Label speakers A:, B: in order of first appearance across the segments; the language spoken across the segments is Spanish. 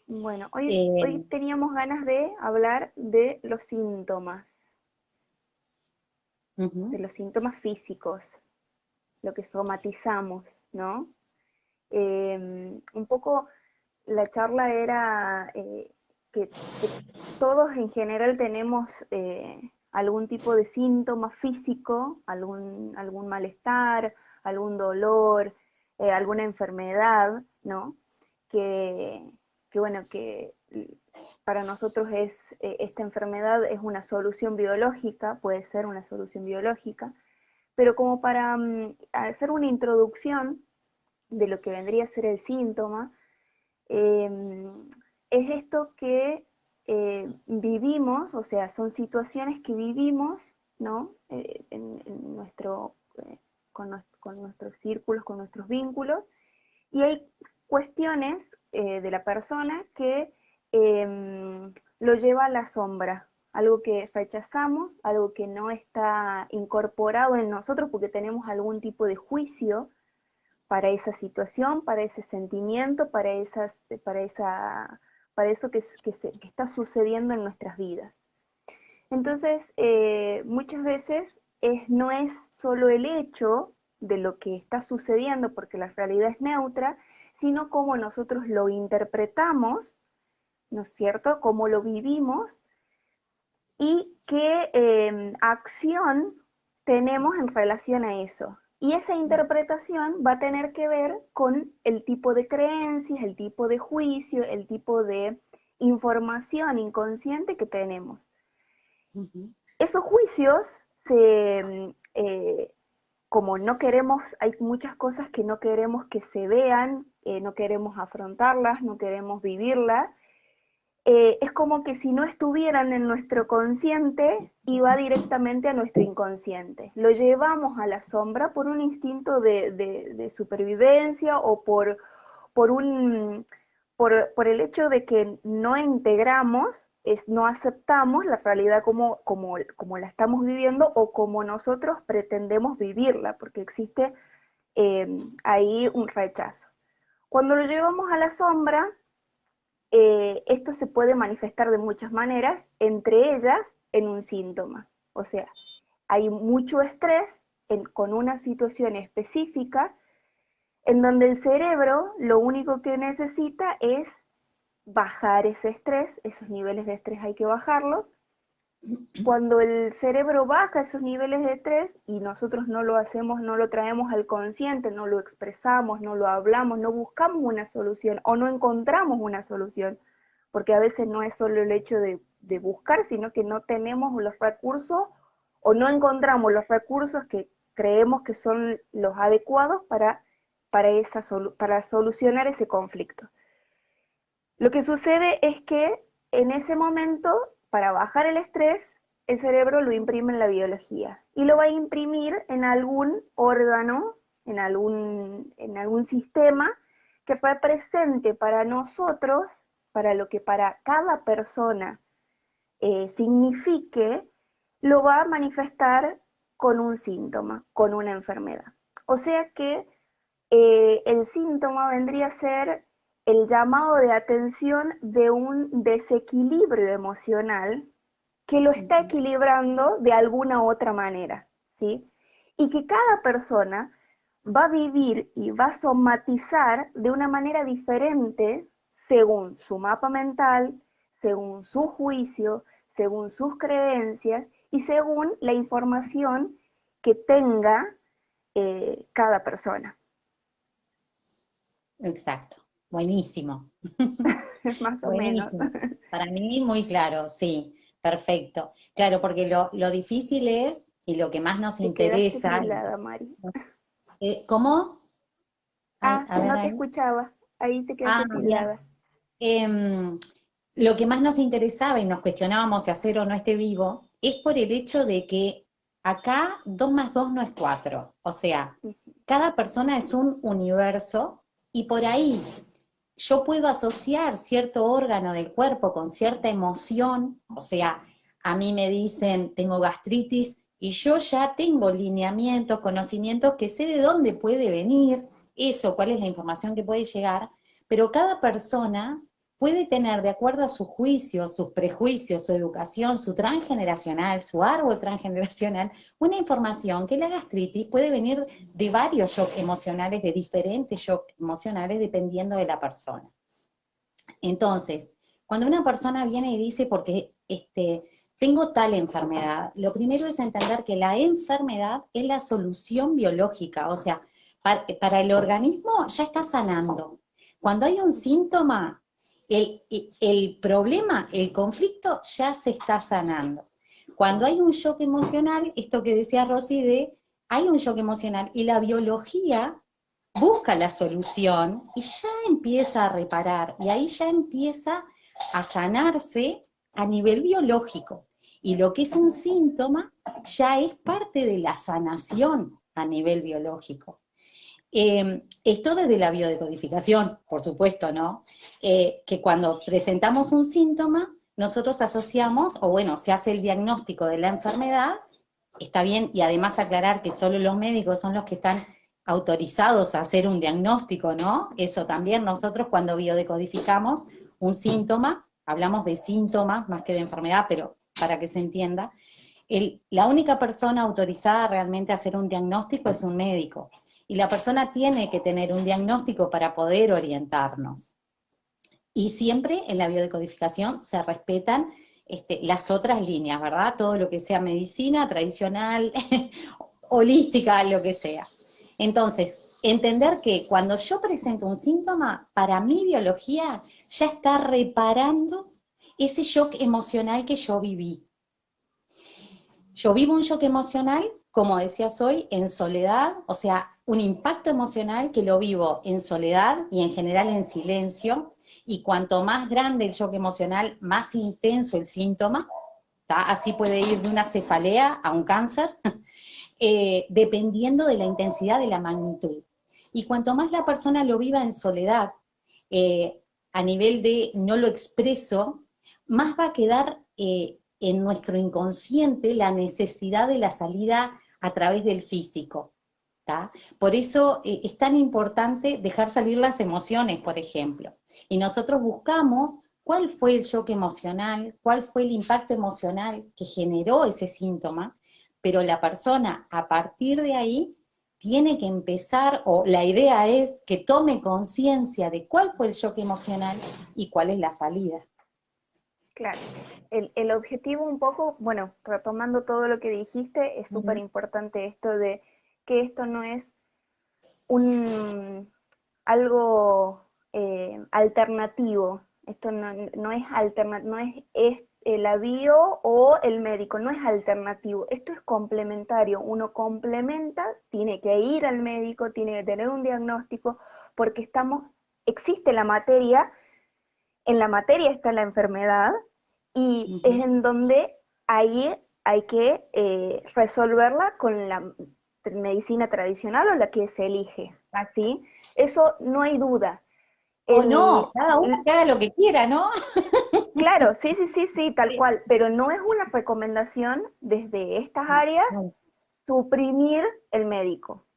A: Bueno, hoy
B: Eh,
A: teníamos ganas de hablar de
B: Ujú.
A: los síntomas físicos, lo que somatizamos, ¿no? Un poco la charla era que todos en general tenemos algún tipo de síntoma físico, algún malestar, algún dolor, alguna enfermedad, ¿no? Que, que bueno, que para nosotros esta enfermedad es una solución biológica, puede ser una solución biológica, pero como para hacer una introducción de lo que vendría a ser el síntoma, eh, es esto que vivimos, o sea, son situaciones que vivimos, ¿no? En con nuestros círculos, con nuestros vínculos, y hay cuestiones de la persona que lo lleva a la sombra, algo que rechazamos, algo que no está incorporado en nosotros porque tenemos algún tipo de juicio para esa situación, para ese sentimiento, para eso que está sucediendo en nuestras vidas. Entonces, muchas veces no es solo el hecho de lo que está sucediendo, porque la realidad es neutra, sino cómo nosotros lo interpretamos, ¿no es cierto? Cómo lo vivimos y qué acción tenemos en relación a eso. Y esa interpretación va a tener que ver con el tipo de creencias, el tipo de juicio, el tipo de información inconsciente que tenemos.
B: Ujú.
A: Esos juicios como no queremos, hay muchas cosas que no queremos que se vean, no queremos afrontarlas, no queremos vivirlas, es como que si no estuvieran en nuestro consciente y va directamente a nuestro inconsciente. Lo llevamos a la sombra por un instinto de supervivencia o por, un, por el hecho de que no integramos, no aceptamos la realidad como la estamos viviendo o como nosotros pretendemos vivirla, porque existe ahí un rechazo. Cuando lo llevamos a la sombra, esto se puede manifestar de muchas maneras, entre ellas en un síntoma. O sea, hay mucho estrés con una situación específica en donde el cerebro lo único que necesita es bajar ese estrés, esos niveles de estrés hay que bajarlos. Cuando el cerebro baja esos niveles de estrés y nosotros no lo hacemos, no lo traemos al consciente, no lo expresamos, no lo hablamos, no buscamos una solución o no encontramos una solución, porque a veces no es solo el hecho de buscar, sino que no tenemos los recursos o no encontramos los recursos que creemos que son los adecuados para solucionar ese conflicto. Lo que sucede es que en ese momento, para bajar el estrés, el cerebro lo imprime en la biología y lo va a imprimir en algún órgano, en algún sistema que represente para nosotros, para lo que para cada persona signifique, lo va a manifestar con un síntoma, con una enfermedad. O sea que el síntoma vendría a ser el llamado de atención de un desequilibrio emocional que lo está
B: Ujú.
A: equilibrando de alguna otra manera, ¿sí? Y que cada persona va a vivir y va a somatizar de una manera diferente según su mapa mental, según su juicio, según sus creencias y según la información que tenga cada persona.
B: Exacto. Buenísimo.
A: Más o menos.
B: Buenísimo. Para mí muy claro, sí, perfecto. Claro, porque lo difícil es, y lo que más nos
A: Te quedaste
B: interesa,
A: tildada, Mari.
B: ¿cómo? Ay,
A: Ah,
B: a ver
A: no te
B: ahí.
A: escuchaba. Ahí te
B: Ah,
A: quedaste
B: bien.
A: tildada.
B: Em, lo que más nos interesaba y nos cuestionábamos si hacer o no este vivo es por el hecho de que acá 2 más 2 no es 4. O sea, cada persona es un universo y por ahí yo puedo asociar cierto órgano del cuerpo con cierta emoción. O sea, a mí me dicen tengo gastritis y yo ya tengo lineamientos, conocimientos que sé de dónde puede venir eso, cuál es la información que puede llegar, pero cada persona puede tener, de acuerdo a sus juicios, sus prejuicios, su educación, su transgeneracional, su árbol transgeneracional, una información que la gastritis puede venir de varios shocks emocionales, de diferentes shocks emocionales, dependiendo de la persona. Entonces, cuando una persona viene y dice, porque tengo tal enfermedad, lo primero es entender que la enfermedad es la solución biológica, o sea, para el organismo ya está sanando. Cuando hay un síntoma, el problema, el conflicto ya se está sanando. Cuando hay un shock emocional, esto que decía Rosy hay un shock emocional y la biología busca la solución y ya empieza a reparar, y ahí ya empieza a sanarse a nivel biológico. Y lo que es un síntoma ya es parte de la sanación a nivel biológico. Esto desde la biodecodificación, por supuesto, ¿no? Que cuando presentamos un síntoma, nosotros asociamos, o bueno, se hace el diagnóstico de la enfermedad, está bien, y además aclarar que solo los médicos son los que están autorizados a hacer un diagnóstico, ¿no? Eso también nosotros cuando biodecodificamos un síntoma, hablamos de síntomas más que de enfermedad, pero para que se entienda, la única persona autorizada realmente a hacer un diagnóstico es un médico. Y la persona tiene que tener un diagnóstico para poder orientarnos. Y siempre en la biodecodificación se respetan las otras líneas, ¿verdad? Todo lo que sea medicina tradicional, holística, lo que sea. Entonces, entender que cuando yo presento un síntoma, para mi biología ya está reparando ese shock emocional que yo viví. Yo vivo un shock emocional, como decías hoy, en soledad, o sea, un impacto emocional que lo vivo en soledad y en general en silencio, y cuanto más grande el shock emocional, más intenso el síntoma, ¿tá? Así puede ir de una cefalea a un cáncer, dependiendo de la intensidad de la magnitud. Y cuanto más la persona lo viva en soledad, a nivel de no lo expreso, más va a quedar en nuestro inconsciente la necesidad de la salida a través del físico. ¿tá? Por eso es tan importante dejar salir las emociones, por ejemplo. Y nosotros buscamos cuál fue el shock emocional, cuál fue el impacto emocional que generó ese síntoma, pero la persona a partir de ahí tiene que empezar, o la idea es que tome conciencia de cuál fue el shock emocional y cuál es la salida.
A: Claro, el objetivo un poco, bueno, retomando todo lo que dijiste, es súper importante esto de que esto no es algo alternativo, esto no es la bio o el médico, no es alternativo, esto es complementario, uno complementa, tiene que ir al médico, tiene que tener un diagnóstico, porque existe la materia, en la materia está la enfermedad, y es en donde ahí hay que resolverla con la medicina tradicional o la que se elige, ¿sí? Eso no hay duda.
B: O no, cada uno que haga lo que quiera, ¿no?
A: Claro, sí, tal cual, pero no es una recomendación desde estas áreas suprimir el médico,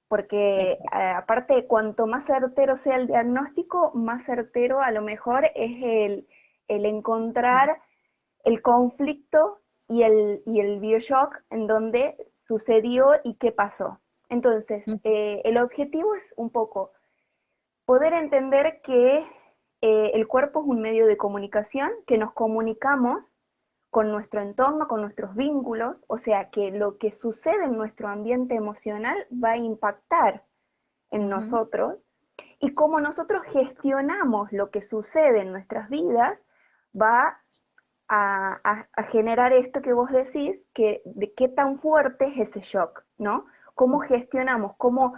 A: porque aparte, cuanto más certero sea el diagnóstico, más certero a lo mejor es el encontrar el conflicto y el Bioshock en donde sucedió y qué pasó. Entonces, el objetivo es un poco poder entender que el cuerpo es un medio de comunicación, que nos comunicamos con nuestro entorno, con nuestros vínculos, o sea que lo que sucede en nuestro ambiente emocional va a impactar en nosotros, y cómo nosotros gestionamos lo que sucede en nuestras vidas va a generar esto que vos decís, que de qué tan fuerte es ese shock, ¿no? Cómo gestionamos, cómo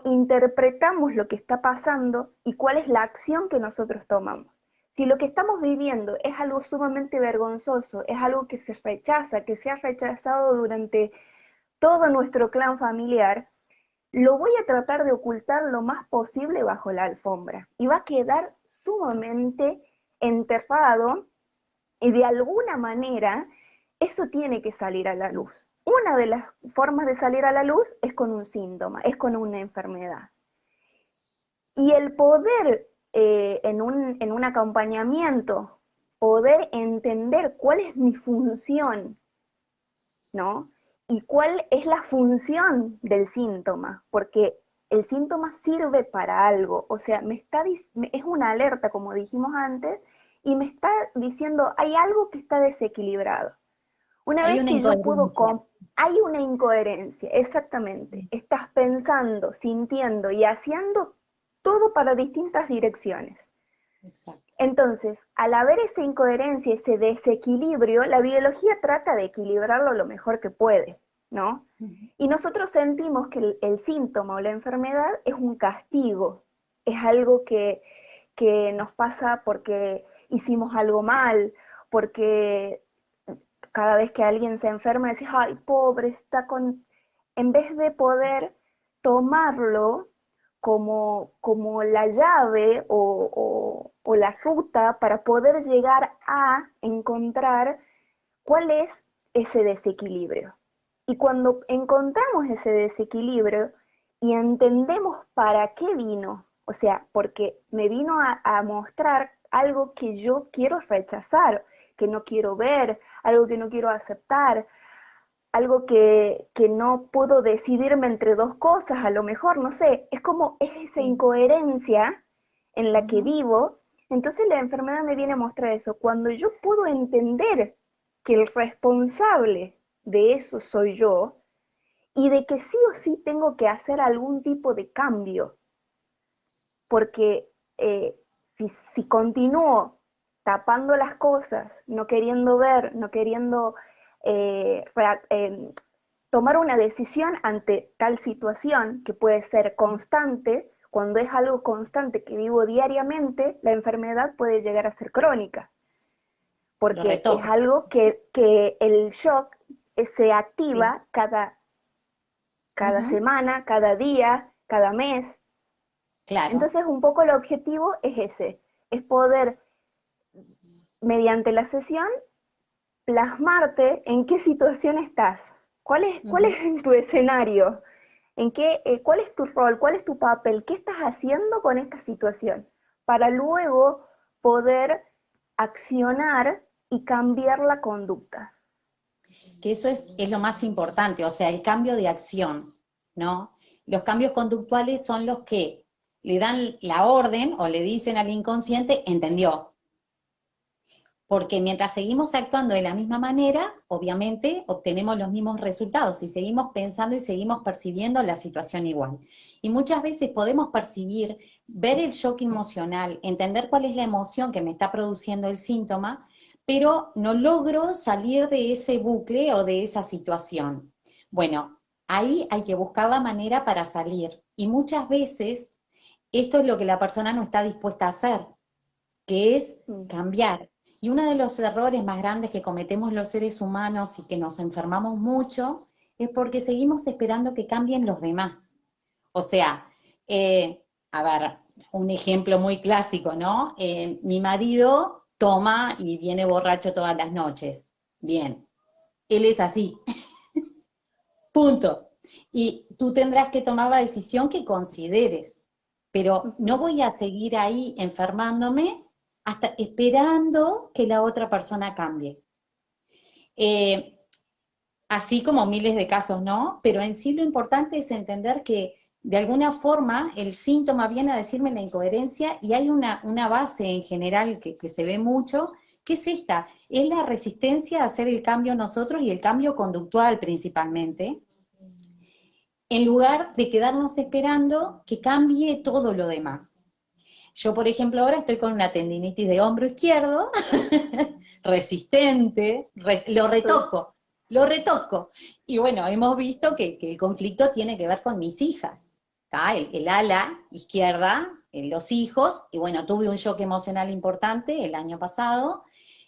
A: interpretamos lo que está pasando y cuál es la acción que nosotros tomamos. Si lo que estamos viviendo es algo sumamente vergonzoso, es algo que se rechaza, que se ha rechazado durante todo nuestro clan familiar, lo voy a tratar de ocultar lo más posible bajo la alfombra y va a quedar sumamente enterrado, y de alguna manera eso tiene que salir a la luz. Una de las formas de salir a la luz es con un síntoma, es con una enfermedad. Y el poder en un acompañamiento, poder entender cuál es mi función, ¿no? Y cuál es la función del síntoma, porque el síntoma sirve para algo, o sea, es una alerta, como dijimos antes, y me está diciendo, hay algo que está desequilibrado. Una
B: Hay
A: vez
B: una
A: que yo puedo,
B: incoherencia.
A: hay una incoherencia, exactamente. Estás pensando, sintiendo y haciendo todo para distintas direcciones.
B: Exacto.
A: Entonces, al haber esa incoherencia, ese desequilibrio, la biología trata de equilibrarlo lo mejor que puede, ¿no? Y nosotros sentimos que el síntoma o la enfermedad es un castigo, es algo que nos pasa porque hicimos algo mal, porque cada vez que alguien se enferma decís, ay, pobre, está con... En vez de poder tomarlo como la llave o la ruta para poder llegar a encontrar cuál es ese desequilibrio. Y cuando encontramos ese desequilibrio y entendemos para qué vino, o sea, porque me vino a mostrar algo que yo quiero rechazar, que no quiero ver, algo que no quiero aceptar, algo que no puedo decidirme entre dos cosas, a lo mejor, no sé, es como es esa
B: Sí.
A: incoherencia en la que
B: Ujú.
A: vivo, entonces la enfermedad me viene a mostrar eso. Cuando yo puedo entender que el responsable de eso soy yo y de que sí o sí tengo que hacer algún tipo de cambio, porque si continúo tapando las cosas, no queriendo ver, no queriendo eh, tomar una decisión ante tal situación que puede ser constante, cuando es algo constante que vivo diariamente, la enfermedad puede llegar a ser crónica,
B: Lo
A: porque es
B: retoco.
A: algo que el shock se
B: Sí.
A: activa cada
B: Ujú.
A: semana, cada día, cada mes.
B: Claro.
A: Entonces, un poco el objetivo es ese, es poder, mediante la sesión, plasmarte en qué situación estás, cuál
B: Ujú.
A: es tu escenario, cuál es tu rol, cuál es tu papel, qué estás haciendo con esta situación, para luego poder accionar y cambiar la conducta.
B: Que eso es lo más importante, o sea, el cambio de acción, ¿no? Los cambios conductuales son los que le dan la orden o le dicen al inconsciente, entendió. Porque mientras seguimos actuando de la misma manera, obviamente obtenemos los mismos resultados y seguimos pensando y seguimos percibiendo la situación igual. Y muchas veces podemos percibir, ver el shock emocional, entender cuál es la emoción que me está produciendo el síntoma, pero no logro salir de ese bucle o de esa situación. Bueno, ahí hay que buscar la manera para salir. Y muchas veces esto es lo que la persona no está dispuesta a hacer, que es
A: Mm.
B: cambiar. Y uno de los errores más grandes que cometemos los seres humanos y que nos enfermamos mucho es porque seguimos esperando que cambien los demás. O sea, a ver, un ejemplo muy clásico, ¿no? Mi marido toma y viene borracho todas las noches. Bien, él es así, punto. Y tú tendrás que tomar la decisión que consideres, pero no
A: Ujú.
B: voy a seguir ahí enfermándome hasta esperando que la otra persona cambie. Eh, Así como miles de casos, ¿no? Pero en sí lo importante es entender que de alguna forma el síntoma viene a decirme la incoherencia y hay una base en general que se ve mucho, que es esta, es la resistencia a hacer el cambio nosotros y el cambio conductual principalmente, en lugar de quedarnos esperando que cambie todo lo demás. Yo, por ejemplo, ahora estoy con una tendinitis de hombro izquierdo, resistente,
A: Sí.
B: lo retoco. Y bueno, hemos visto que el conflicto tiene que ver con mis hijas. ¿Tá? El ala izquierda, los hijos, y bueno, tuve un shock emocional importante el año pasado,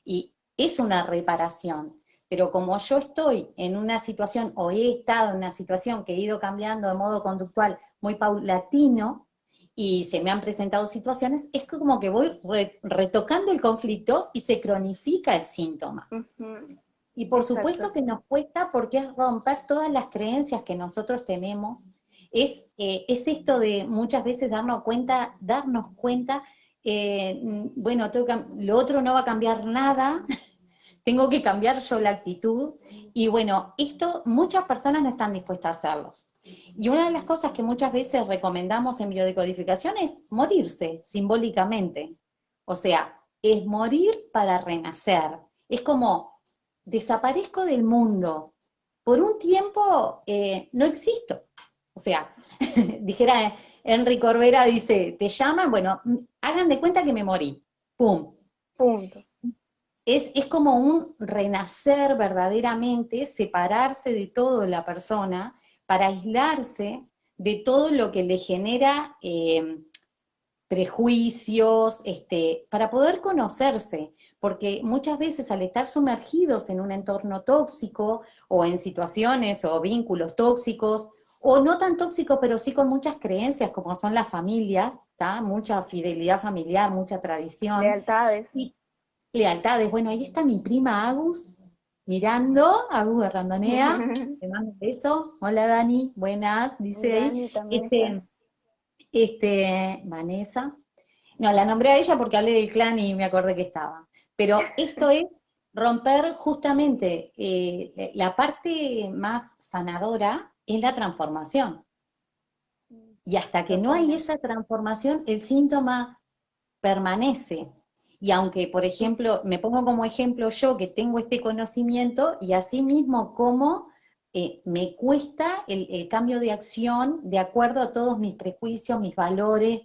B: y es una reparación. Pero como yo estoy en una situación, o he estado en una situación que he ido cambiando de modo conductual muy paulatino, y se me han presentado situaciones, es como que voy retocando el conflicto y se cronifica el síntoma.
A: Ujú.
B: Y por supuesto
A: Exacto.
B: que nos cuesta porque es romper todas las creencias que nosotros tenemos. Es esto de muchas veces darnos cuenta bueno, lo otro no va a cambiar nada, tengo que cambiar yo la actitud, y bueno, esto muchas personas no están dispuestas a hacerlo. Y una de las cosas que muchas veces recomendamos en biodecodificación es morirse simbólicamente. O sea, es morir para renacer. Es como, desaparezco del mundo. Por un tiempo no existo. O sea, dijera Enrique Corbera, dice, te llaman, bueno, hagan de cuenta que me morí. ¡Pum!
A: Punto.
B: Es como un renacer verdaderamente, separarse de todo la persona para aislarse de todo lo que le genera prejuicios, para poder conocerse, porque muchas veces al estar sumergidos en un entorno tóxico o en situaciones o vínculos tóxicos, o no tan tóxicos, pero sí con muchas creencias, como son las familias, ¿tá? Mucha fidelidad familiar, mucha tradición,
A: Lealtades.
B: lealtades. Bueno, ahí está mi prima Agus, mirando, Agus de Randonea, te mando un beso. Hola Dani, buenas, dice ahí.
A: Dani también está.
B: Este, Vanessa. No, la nombré a ella porque hablé del clan y me acordé que estaba. Pero esto es romper justamente la parte más sanadora es la transformación. Y hasta que no hay
A: Totalmente.
B: esa transformación, el síntoma permanece. Y aunque, por ejemplo, me pongo como ejemplo yo que tengo este conocimiento y así mismo como me cuesta el cambio de acción de acuerdo a todos mis prejuicios, mis valores,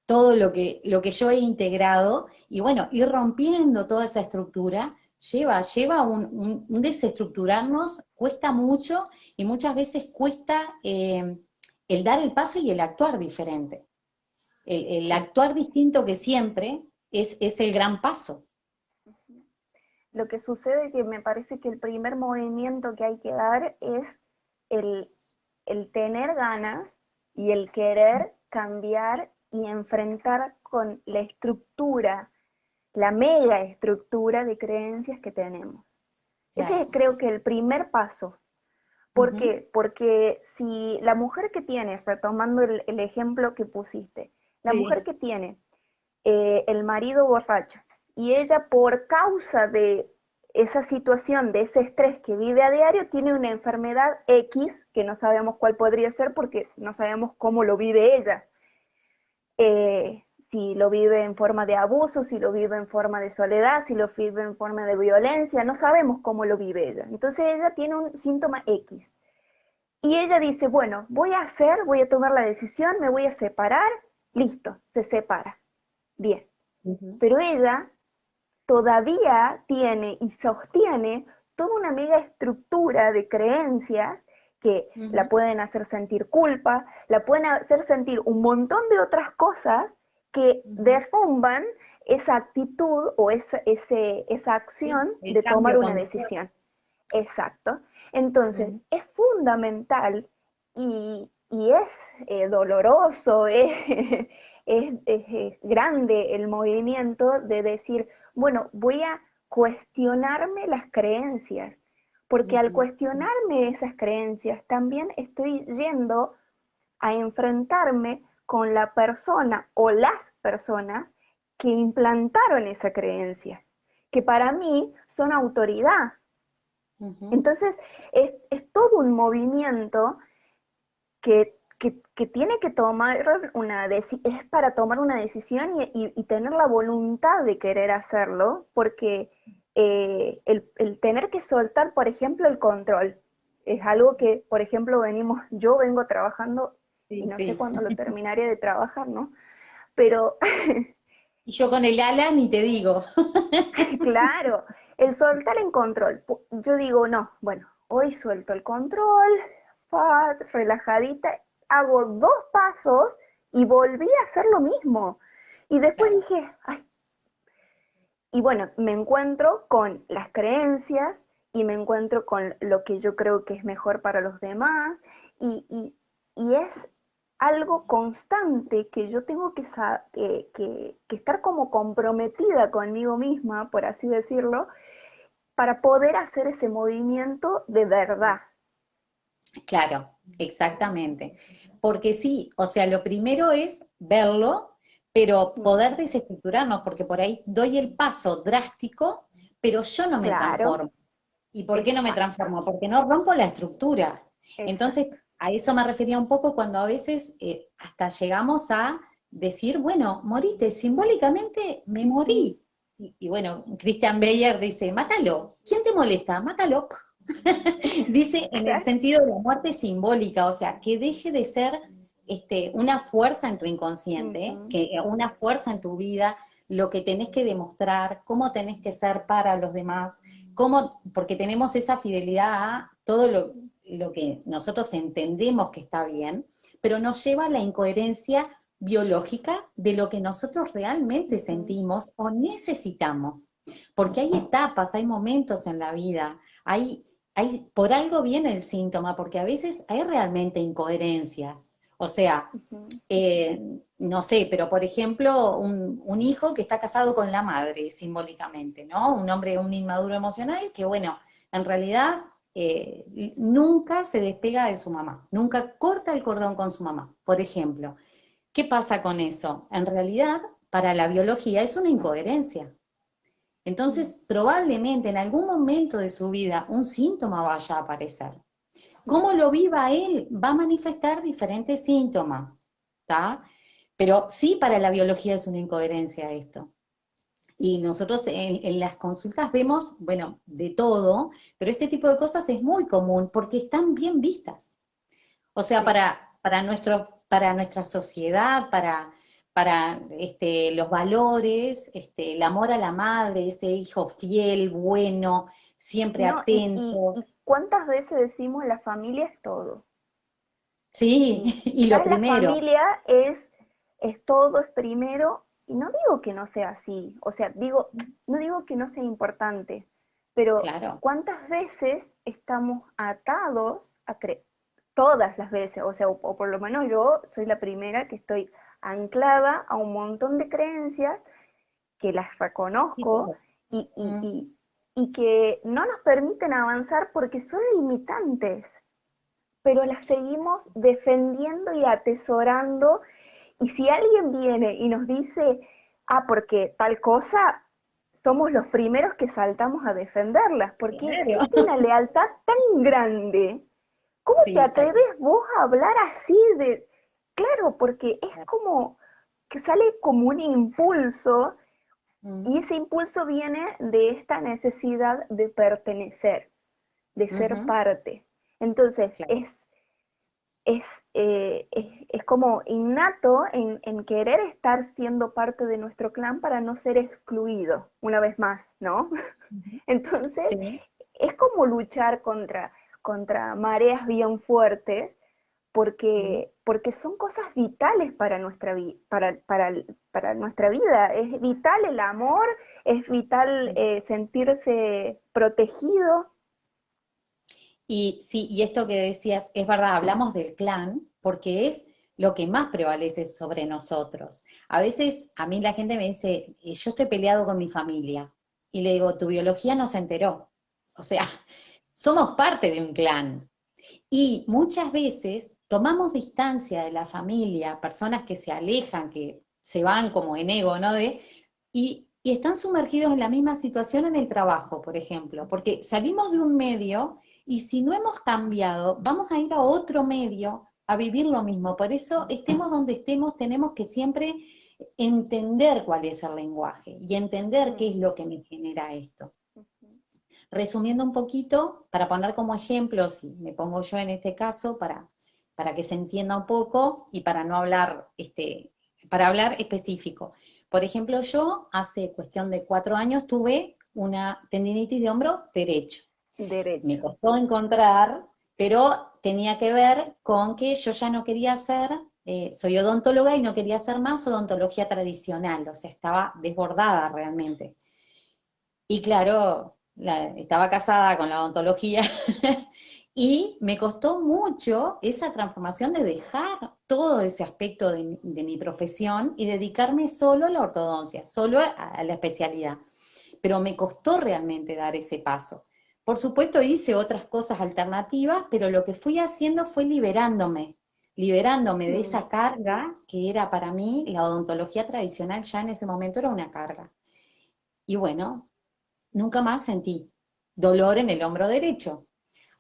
B: todo lo que yo he integrado, y bueno, ir rompiendo toda esa estructura lleva un desestructurarnos, cuesta mucho y muchas veces cuesta el dar el paso y el actuar diferente. El
A: Sí.
B: actuar distinto que siempre es el gran paso.
A: Lo que sucede es que me parece que el primer movimiento que hay que dar es el, el tener ganas y el querer cambiar y enfrentar con la estructura, la mega estructura de creencias que tenemos. Ese
B: Claro.
A: es creo que el primer paso. ¿Por
B: Ujú,
A: qué? Porque si la mujer que tiene, retomando el ejemplo que pusiste, la mujer
B: sí.
A: que tiene el marido borracho y ella por causa de esa situación, de ese estrés que vive a diario, tiene una enfermedad X que no sabemos cuál podría ser porque no sabemos cómo lo vive ella. Si lo vive en forma de abuso, si lo vive en forma de soledad, si lo vive en forma de violencia, no sabemos cómo lo vive ella. Entonces ella tiene un síntoma X. Y ella dice, bueno, voy a tomar la decisión, me voy a separar, listo, se separa. Bien.
B: Ujú,
A: Pero ella todavía tiene y sostiene toda una mega estructura de creencias que la
B: ujú,
A: pueden hacer sentir culpa, la pueden hacer sentir un montón de otras cosas que
B: ujú.
A: derrumban esa actitud o esa
B: Sí,
A: acción
B: el
A: de tomar
B: cambio
A: una
B: conductual.
A: decisión. Exacto. Entonces,
B: Ujú,
A: es fundamental y es doloroso, es grande el movimiento de decir, bueno, voy a cuestionarme las creencias, porque al
B: ujú, sí,
A: cuestionarme esas creencias también estoy yendo a enfrentarme con la persona o las personas que implantaron esa creencia, que para mí son autoridad.
B: ujú,
A: Entonces, todo un movimiento que tiene que tomar es para tomar una decisión y tener la voluntad de querer hacerlo, porque el tener que soltar, por ejemplo, el control, es algo que, por ejemplo, yo vengo trabajando y
B: sí,
A: no sé
B: sí.
A: cuándo lo terminaré de trabajar, ¿no? Pero
B: Y yo con el ala ni te digo.
A: claro, el soltar en control. Yo digo, no, bueno, hoy suelto el control, relajadita, hago 2 pasos y volví a hacer lo mismo. Y después
B: Claro.
A: dije, ay, y bueno, me encuentro con las creencias y me encuentro con lo que yo creo que es mejor para los demás y es algo constante que yo tengo que estar como comprometida conmigo misma, por así decirlo, para poder hacer ese movimiento de verdad.
B: Claro, exactamente. Porque sí, o sea, lo primero es verlo, pero poder desestructurarnos, porque por ahí doy el paso drástico, pero yo no me
A: Claro,
B: transformo. ¿Y por qué no me
A: exacto,
B: transformo? Porque no rompo la estructura. Entonces,
A: exacto.
B: a eso me refería un poco cuando a veces hasta llegamos a decir, bueno, morite, simbólicamente me
A: Ujú,
B: morí. Y bueno, Christian Beyer dice, mátalo. ¿Quién te molesta? Mátalo. Dice en el
A: exacto.
B: sentido de la muerte simbólica, o sea, que deje de ser una fuerza en tu inconsciente,
A: Ujú,
B: que una fuerza en tu vida, lo que tenés que demostrar, cómo tenés que ser para los demás, cómo, porque tenemos esa fidelidad a todo lo que nosotros entendemos que está bien, pero nos lleva a la incoherencia biológica de lo que nosotros realmente
A: ujú,
B: sentimos o necesitamos. Porque hay etapas, hay momentos en la vida, por algo viene el síntoma, porque a veces hay realmente incoherencias. O sea,
A: ujú.
B: no sé, pero por ejemplo, un hijo que está casado con la madre, simbólicamente, ¿no? Un hombre, un inmaduro emocional, que bueno, en realidad nunca se despega de su mamá, nunca corta el cordón con su mamá, por ejemplo. ¿Qué pasa con eso? En realidad, para la biología es una incoherencia.
A: Mm,
B: Entonces, probablemente en algún momento de su vida un síntoma vaya a aparecer.
A: mm.
B: Cómo lo viva él va a manifestar diferentes síntomas, ¿está? Pero sí para la biología es una incoherencia esto. Y nosotros en las consultas vemos, bueno, de todo, pero este tipo de cosas es muy común porque están bien vistas. O sea,
A: Sí.
B: para nuestra sociedad, para los valores, el amor a la madre, ese hijo fiel, bueno, siempre
A: No,
B: atento.
A: y cuántas veces decimos la familia es todo.
B: Sí,
A: Y
B: y lo
A: quizás la
B: primero,
A: familia es todo, es primero, y no digo que no sea así, o sea, no digo que no sea importante, pero
B: claro.
A: cuántas veces estamos atados todas las veces, o sea, o por lo menos yo soy la primera que estoy anclada a un montón de creencias que las
B: Sí,
A: reconozco
B: claro.
A: y, y,
B: Mm,
A: y, y que no nos permiten avanzar porque son limitantes, pero las seguimos defendiendo y atesorando. Y si alguien viene y nos dice, ah, porque tal cosa, somos los primeros que saltamos a defenderlas, porque
B: claro.
A: existe una lealtad tan grande. ¿Cómo te
B: Sí, tal cual.
A: atreves vos a hablar así de... Claro, porque es como que sale como un impulso
B: Mm,
A: y ese impulso viene de esta necesidad de pertenecer, de ser
B: ujú,
A: parte. Entonces,
B: claro.
A: es como innato en querer estar siendo parte de nuestro clan para no ser excluido, una vez más, ¿no?
B: Ujú.
A: Entonces,
B: Sí,
A: es como luchar contra mareas bien fuertes,
B: mm,
A: porque son cosas vitales para para nuestra vida. Es vital el amor, es vital
B: mm.
A: sentirse protegido.
B: Y sí, y esto que decías, es verdad, hablamos del clan porque es lo que más prevalece sobre nosotros. A veces a mí la gente me dice, yo estoy peleado con mi familia. Y le digo, tu biología no se enteró. O sea, somos parte de un clan. Y muchas veces tomamos distancia de la familia, personas que se alejan, que se van como en ego, ¿no? Y están sumergidos en la misma situación en el trabajo, por ejemplo, porque salimos de un medio y si no hemos cambiado, vamos a ir a otro medio a vivir lo mismo. Por eso, estemos donde estemos, tenemos que siempre entender cuál es el lenguaje y entender qué es lo que me genera esto. Resumiendo un poquito, para poner como ejemplo, si me pongo yo en este caso, para que se entienda un poco y para no hablar, para hablar específico. Por ejemplo, yo hace cuestión de 4 años tuve una tendinitis de hombro derecho. Me
A: Derecho.
B: costó encontrar, pero tenía que ver con que yo ya no quería hacer, soy odontóloga y no quería hacer más odontología tradicional, o sea, estaba desbordada realmente. Y claro, estaba casada con la odontología y me costó mucho esa transformación de dejar todo ese aspecto de mi profesión y dedicarme solo a la ortodoncia, solo a la especialidad. Pero me costó realmente dar ese paso. Por supuesto hice otras cosas alternativas, pero lo que fui haciendo fue liberándome liberándome de
A: Mm.
B: esa carga que era para mí, la odontología tradicional ya en ese momento era una carga. Y bueno, nunca más sentí dolor en el hombro derecho.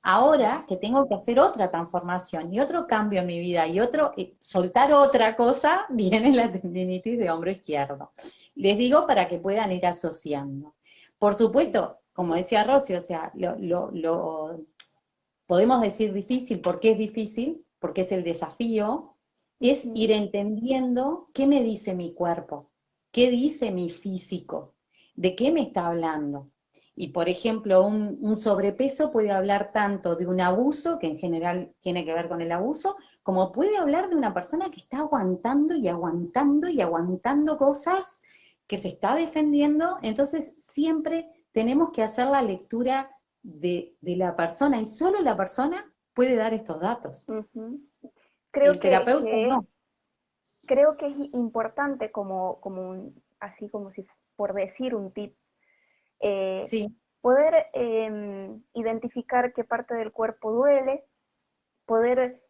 B: Ahora que tengo que hacer otra transformación y otro cambio en mi vida y soltar otra cosa, viene la tendinitis de hombro izquierdo. Les digo para que puedan ir asociando. Por
A: Sí.
B: supuesto, como decía Rosy, o sea, podemos decir difícil porque es difícil, porque es el desafío, es ir
A: Ujú.
B: entendiendo qué me dice mi cuerpo, qué dice mi físico, de qué me está hablando. Y por ejemplo, un sobrepeso puede hablar tanto de un abuso, que en general tiene que ver con el abuso, como puede hablar de una persona que está aguantando y aguantando y aguantando cosas, que se está defendiendo. Entonces siempre tenemos que hacer la lectura de la persona y solo la persona puede dar estos datos.
A: Ujú.
B: El
A: Creo
B: terapeuta no.
A: creo que es importante así como si por decir un tip, eh,
B: Sí,
A: poder identificar qué parte del cuerpo duele, poder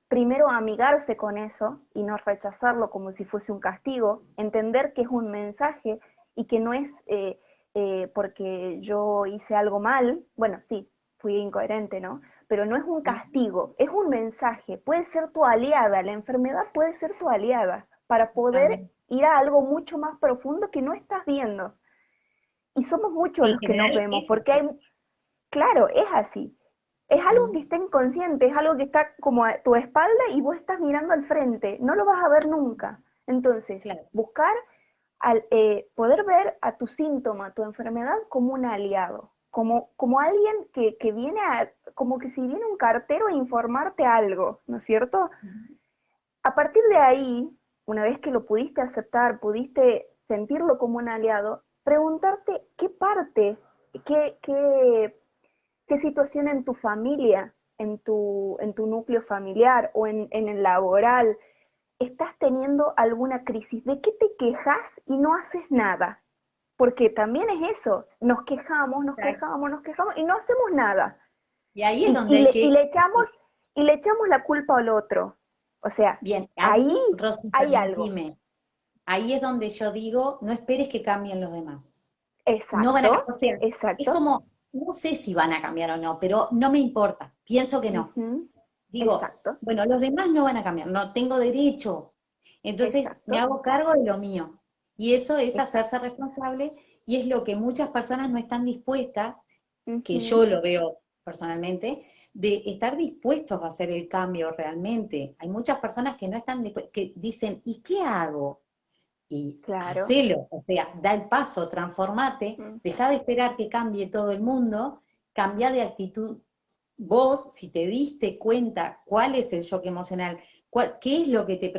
A: primero amigarse con eso y no rechazarlo como si fuese un castigo, entender que es un mensaje y que no es porque yo hice algo mal, bueno, sí, fui incoherente, ¿no? Pero no es un castigo, es un mensaje, puede ser tu aliada, la enfermedad puede ser tu aliada para poder
B: también.
A: ir a algo mucho más profundo que no estás viendo. Y somos muchos
B: En
A: los que nos
B: general
A: vemos,
B: es
A: porque
B: así.
A: hay, claro, es así. Es algo que
B: Mm.
A: está inconsciente, es algo que está como a tu espalda y vos estás mirando al frente, no lo vas a ver nunca. Entonces,
B: Claro.
A: buscar poder ver a tu síntoma, a tu enfermedad como un aliado, como alguien que viene como que si viene un cartero a informarte algo, ¿no es cierto? A partir de ahí, una vez que lo pudiste aceptar, pudiste sentirlo como un aliado, preguntarte qué parte, qué, qué, qué situación en tu familia, en tu núcleo familiar o en el laboral, estás teniendo alguna crisis, ¿de qué te quejas y no haces nada? Porque también es eso, nos quejamos, nos
B: Exacto.
A: quejamos, nos quejamos y no hacemos nada.
B: Y ahí es
A: Y,
B: donde
A: y
B: hay
A: le, y
B: que,
A: le echamos, y le echamos la culpa al otro. O sea,
B: bien,
A: ahí
B: ahí, Rosy,
A: hay algo.
B: permitime, ahí es donde yo digo, no esperes que cambien los demás. No van a cambiar,
A: Exacto,
B: o sea, es
A: exacto.
B: como, no sé si van a cambiar o no, pero no me importa, pienso que no.
A: Ujú.
B: Digo,
A: Exacto,
B: bueno, los demás no van a cambiar, no tengo derecho. Entonces me
A: exacto,
B: hago cargo de lo mío. Y eso es hacerse
A: exacto.
B: responsable y es lo que muchas personas no están dispuestas, que yo
A: Ujú.
B: lo veo personalmente, de estar dispuestos a hacer el cambio realmente. Hay muchas personas que no están que dicen, ¿y qué hago? Y
A: Claro.
B: hacelo, o sea, da el paso, transformate,
A: Mm.
B: deja de esperar que cambie todo el mundo, cambia de actitud. Vos, si te diste cuenta cuál es el shock emocional, qué es lo que te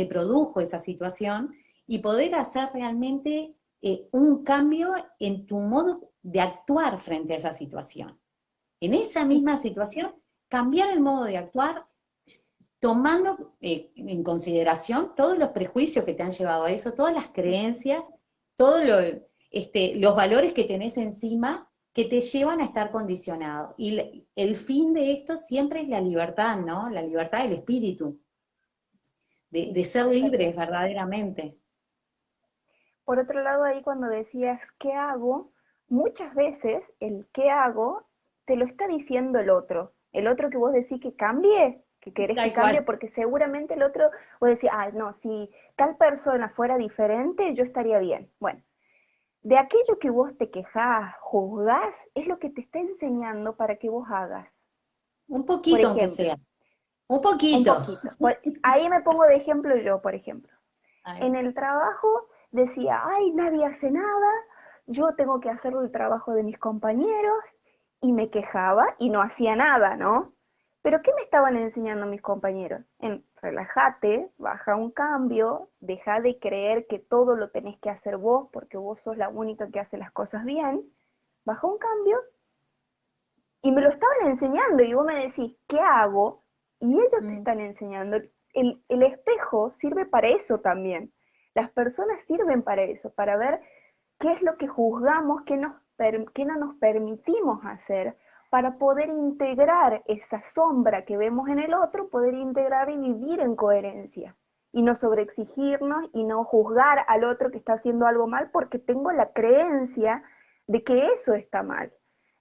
B: produjo esa situación, y poder hacer realmente un cambio en tu modo de actuar frente a esa situación. En esa
A: Y
B: misma situación, cambiar el modo de actuar tomando en consideración todos los prejuicios que te han llevado a eso, todas las creencias, todos los valores que tenés encima que te llevan a estar condicionado. Y el fin de esto siempre es la libertad, ¿no? La libertad del espíritu,
A: sí,
B: de ser libres
A: totalmente.
B: verdaderamente.
A: Por otro lado, ahí cuando decías ¿qué hago? Muchas veces el ¿qué hago? Te lo está diciendo el otro. El otro que vos decís que cambie, que querés que
B: Tal
A: cambie,
B: cual.
A: porque seguramente el otro, vos decís, ah, no, si tal persona fuera diferente, yo estaría bien. Bueno, de aquello que vos te quejás, juzgás, es lo que te está enseñando para que vos hagas.
B: Un
A: Por
B: poquito, aunque
A: ejemplo,
B: sea. Un
A: un
B: poquito.
A: poquito. Ahí me pongo de ejemplo yo, por ejemplo.
B: Ay,
A: En el trabajo decía, ay, nadie hace nada, yo tengo que hacer el trabajo de mis compañeros, y me quejaba y no hacía nada, ¿no? Pero ¿qué me estaban enseñando mis compañeros? En relájate, baja un cambio, deja de creer que todo lo tenés que hacer vos porque vos sos la única que hace las cosas bien, baja un cambio, y me lo estaban enseñando y vos me decís, ¿qué hago? Y ellos te
B: mm,
A: están enseñando. El espejo sirve para eso también. Las personas sirven para eso, para ver qué es lo que juzgamos, qué no nos permitimos hacer, para poder integrar esa sombra que vemos en el otro, poder integrar y vivir en coherencia. Y no sobreexigirnos y no juzgar al otro que está haciendo algo mal porque tengo la creencia de que eso está mal.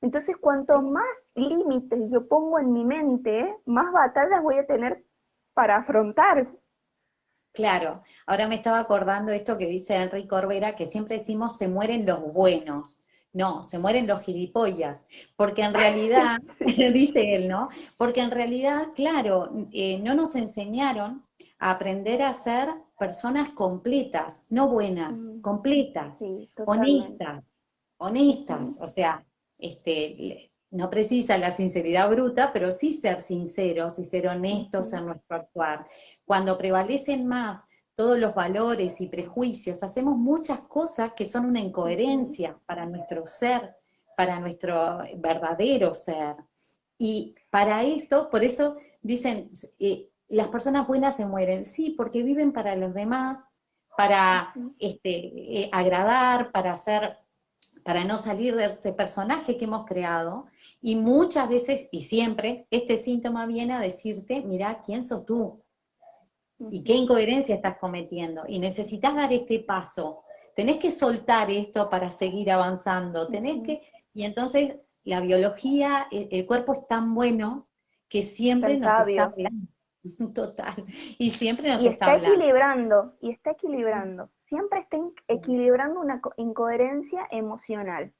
A: Entonces, cuanto más límites yo pongo en mi mente, más batallas voy a tener para afrontar.
B: Claro, ahora me estaba acordando esto que dice Enrique Corbera, que siempre decimos se mueren los buenos. No, se mueren los gilipollas, porque en realidad,
A: Sí.
B: dice él, ¿no? Porque en realidad, claro, no nos enseñaron a aprender a ser personas completas, no buenas, completas,
A: Sí, totalmente.
B: honestas, honestas, o sea, no precisa la sinceridad bruta, pero sí ser sinceros y ser honestos en nuestro actuar. Cuando prevalecen más todos los valores y prejuicios, hacemos muchas cosas que son una incoherencia para nuestro ser, para nuestro verdadero ser. Y para esto, por eso dicen, las personas buenas se mueren, sí, porque viven para los demás, para agradar, para no salir de este personaje que hemos creado, y muchas veces, y siempre, este síntoma viene a decirte, mira, ¿quién sos tú? ¿Y qué incoherencia estás cometiendo? Y necesitas dar este paso. Tenés que soltar esto para seguir avanzando. Y entonces la biología, el cuerpo es tan bueno que siempre
A: Tan
B: nos está
A: sabio.
B: hablando. Total. Y siempre nos
A: Y
B: está
A: está
B: hablando.
A: equilibrando, y está equilibrando. Siempre está equilibrando una incoherencia emocional.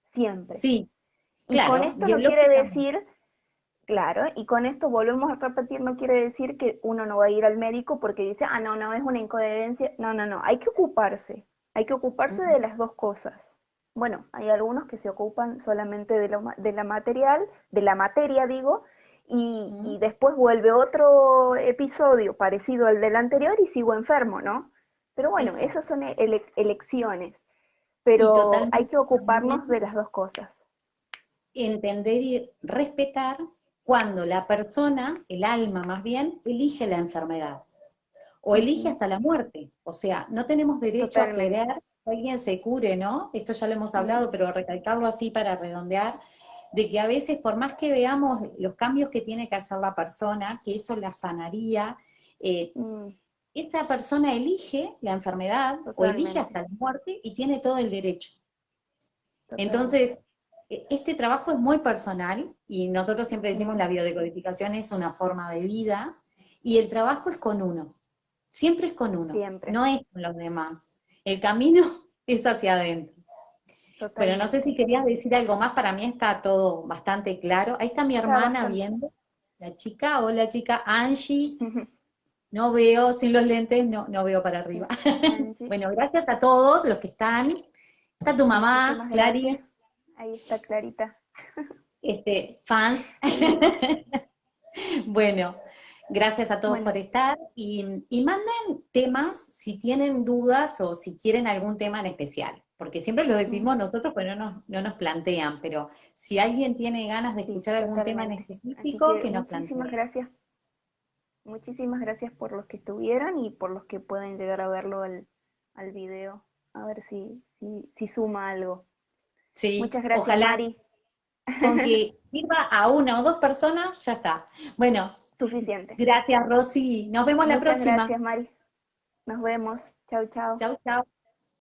A: Siempre.
B: Sí,
A: Y con
B: claro,
A: esto no quiere
B: biológicamente.
A: decir, claro, y con esto volvemos a repetir, no quiere decir que uno no va a ir al médico porque dice, ah, no, no, es una incoherencia. No, no, no, hay que ocuparse de las dos cosas. Bueno, hay algunos que se ocupan solamente de la material, de la materia, digo, y después vuelve otro episodio parecido al del anterior y sigo enfermo, ¿no? Pero bueno,
B: Exacto.
A: esas son elecciones,
B: Y
A: pero hay
B: totalmente
A: que ocuparnos
B: también
A: de las dos cosas.
B: entender y respetar cuando la persona, el alma más bien, elige la enfermedad o elige
A: Ujú,
B: hasta la muerte. O sea, no tenemos derecho a querer
A: totalmente.
B: que alguien se cure, ¿no? Esto ya lo hemos
A: Mm,
B: hablado, pero recalcarlo así para redondear, de que a veces por más que veamos los cambios que tiene que hacer la persona, que eso la sanaría, eh,
A: mm,
B: esa persona elige la enfermedad o elige
A: totalmente,
B: hasta la muerte y tiene todo el derecho.
A: totalmente.
B: Entonces, este trabajo es muy personal y nosotros siempre decimos
A: Mm,
B: la biodecodificación es una forma de vida y el trabajo es con uno, siempre es con uno,
A: siempre,
B: no es con los demás. El camino es hacia adentro. Pero no sé
A: totalmente.
B: si querías decir algo más, para mí está todo bastante claro. Ahí está mi
A: Está
B: hermana
A: bastante.
B: viendo, la chica, hola chica, Angie, no veo sin los lentes, no, no veo para arriba.
A: Angie,
B: Bueno, gracias a todos los que están. Está tu mamá,
A: muchísimas gracias.
B: Clary,
A: Ahí está Clarita.
B: fans.
A: Ahí está.
B: Bueno, gracias a todos
A: Bueno,
B: por estar y manden temas si tienen dudas o si quieren algún tema en especial, porque siempre lo
A: mm,
B: decimos nosotros, pero no nos plantean, pero si alguien tiene ganas de
A: sí,
B: escuchar algún tema en
A: totalmente. Así
B: específico,
A: que
B: que nos plantee.
A: muchísimas gracias por los que estuvieron y por los que pueden llegar a verlo al video. A ver si suma algo.
B: Sí,
A: Muchas gracias,
B: ojalá
A: Mari.
B: con que sirva a una o dos personas, ya está. Bueno,
A: Suficiente.
B: gracias Rosy, nos vemos la
A: Muchas
B: próxima.
A: gracias, Mari. Nos vemos. Chau, chau.
B: Chau, chau.